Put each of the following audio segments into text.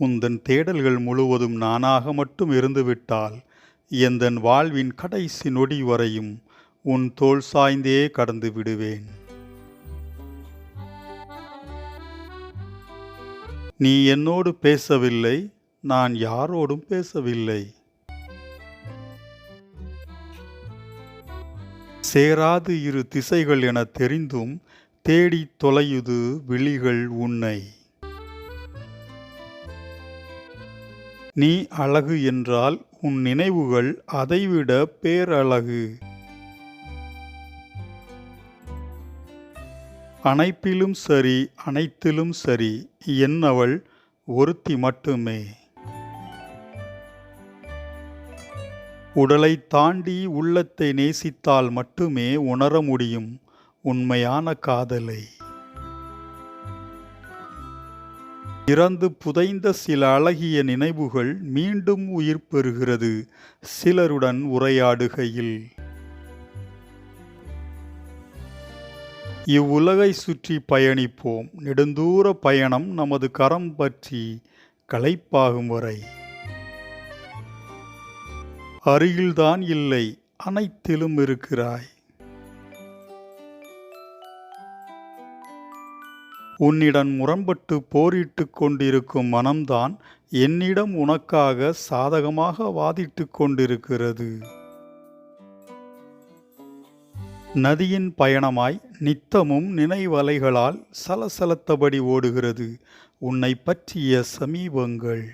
உந்தன் தேடல்கள் முழுவதும் நானாக மட்டும் இருந்துவிட்டால் எந்தன் வாழ்வின் கடைசி நொடி வரையும் உன் தோள் சாய்ந்தே கடந்து விடுவேன். நீ என்னோடு பேசவில்லை, நான் யாரோடும் பேசவில்லை. சேராது இரு திசைகள் என தெரிந்தும் தேடித் தொலையுது விழிகள் உன்னை. நீ அழகு என்றால் உன் நினைவுகள் அதைவிட பேரழகு. அணைப்பிலும் சரி அனைத்திலும் சரி என்னவள் ஒருத்தி மட்டுமே. உடலை தாண்டி உள்ளத்தை நேசித்தால் மட்டுமே உணர முடியும் உண்மையான காதலை. இறந்து புதைந்த சில அழகிய நினைவுகள் மீண்டும் உயிர் பெறுகிறது சிலருடன் உரையாடுகையில். இவ்வுலகை சுற்றி பயணிப்போம், நெடுந்தூர பயணம் நமது கரம் பற்றி களைப்பாகும் வரை. அருகில்தான் இல்லை, அனைத்திலும் இருக்கிறாய். உன்னிடம் முரண்பட்டு போரிட்டு கொண்டிருக்கும் மனம்தான் என்னிடம் உனக்காக சாதகமாக வாதிட்டு கொண்டிருக்கிறது. நதியின் பயணமாய் நித்தமும் நினைவலைகளால் சலசலத்தபடி ஓடுகிறது உன்னை பற்றிய சமீபங்கள்.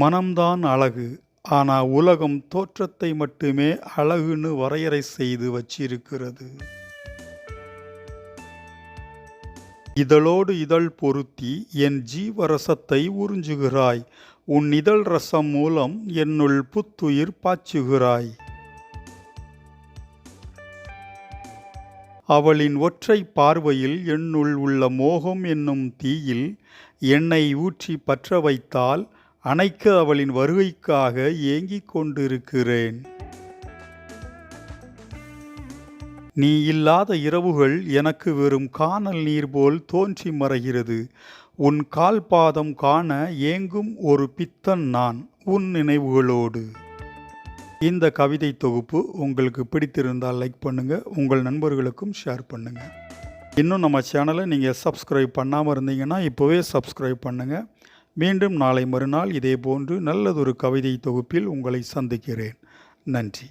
மனம்தான் அழகு, ஆனா உலகம் தோற்றத்தை மட்டுமே அழகுன்னு வரையறை செய்து வச்சிருக்கிறது. இதழோடு இதழ் பொருத்தி என் ஜீவரசத்தை உறிஞ்சுகிறாய். உன் இதழ் ரசம் மூலம் என்னுள் புத்துயிர் பாய்ச்சுகிறாய். அவளின் ஒற்றை பார்வையில் என்னுள் உள்ள மோகம் என்னும் தீயில் எண்ணெய் ஊற்றி பற்ற வைத்தால் அணைக்க அவளின் வருகைக்காக ஏங்கிக் கொண்டிருக்கிறேன். நீ இல்லாத இரவுகள் எனக்கு வெறும் கானல் நீர் போல் தோன்றி மறைகிறது. உன் கால் பாதம் காண ஏங்கும் ஒரு பித்தன் நான் உன் நினைவுகளோடு. இந்த கவிதை தொகுப்பு உங்களுக்கு பிடித்திருந்தால் லைக் பண்ணுங்கள், உங்கள் நண்பர்களுக்கும் ஷேர் பண்ணுங்கள். இன்னும் நம்ம சேனலை நீங்கள் சப்ஸ்கிரைப் பண்ணாமல் இருந்தீங்கன்னா இப்போவே சப்ஸ்கிரைப் பண்ணுங்கள். மீண்டும் நாளை மறுநாள் இதே போன்று நல்லதொரு கவிதை தொகுப்பில் உங்களை சந்திக்கிறேன். நன்றி.